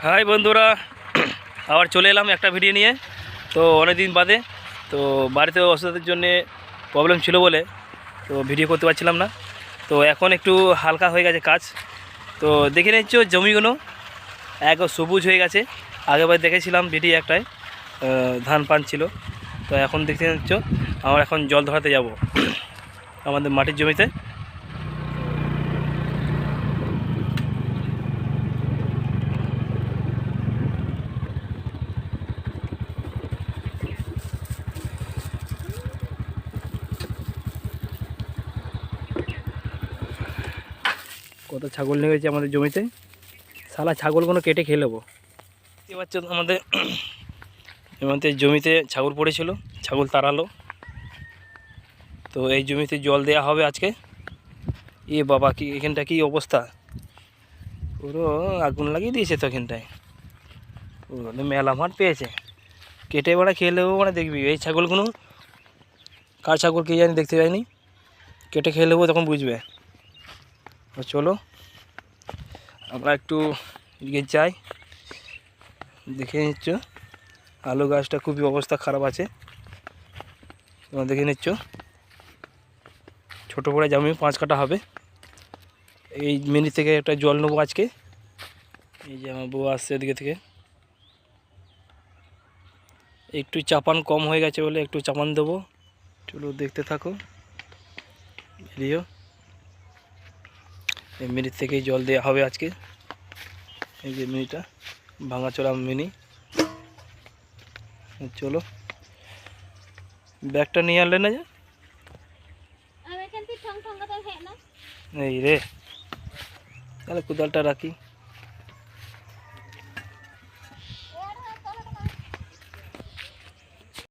High বন্ধুরা, আবার চলে এলাম একটা ভিডিও নিয়ে। তো অনেক দিন বাদে, তো বাড়িতে অসুবিধার জন্যে প্রবলেম ছিল বলে তো ভিডিও করতে পারছিলাম না। তো এখন একটু হালকা হয়ে গেছে কাজ। তো দেখে নিচ্ছ জমিগুলো এক সবুজ হয়ে গেছে। আগেবার দেখেছিলাম ভিডিও একটায় ধান পান ছিল। তো এখন দেখতে নিচ্ছ আমরা এখন জল ধরাতে যাব আমাদের মাটির জমিতে। কত ছাগল নিয়ে গেছে আমাদের জমিতে, শালা ছাগলগুলো কেটে খেয়ে নেবো। দেখতে পাচ্ছ আমাদের জমিতে ছাগল পড়েছিল, ছাগল তাড়ালো। তো এই জমিতে জল দেয়া হবে আজকে। এ বাবা, কি এখানটা কি অবস্থা, পুরো আগুন লাগিয়ে দিয়েছে তো এখানটায়। পুরো মেলা মাঠ পেয়েছে, কেটে বেড়া খেয়ে নেবো। মানে দেখবি এই ছাগলগুলো কার ছাগল কে জানি, দেখতে যায়নি, কেটে খেয়ে নেবো তখন বুঝবে। চলো আমরা একটু এদিকে যাই। দেখে নিচ্ছ আলু গাছটা খুবই অবস্থা খারাপ আছে, তোমরা দেখে নিচ্ছ। ছোটো করে জমি 5 কাঠা হবে। এই মিনি থেকে একটা জল নেবো আজকে। এই যে আমার বউ আসছে এদিকে থেকে, একটু চাপান কম হয়ে গেছে বলে একটু চাপান দেবো। চলো দেখতে থাকো ভিডিও। এই মিনি থেকেই জল দেওয়া হবে আজকে। এই যে মিনিটা ভাঙাচোরা মিনি। চলো ব্যাগটা নিয়ে আনলে না যে, এই রে, তাহলে কোদালটা রাখি।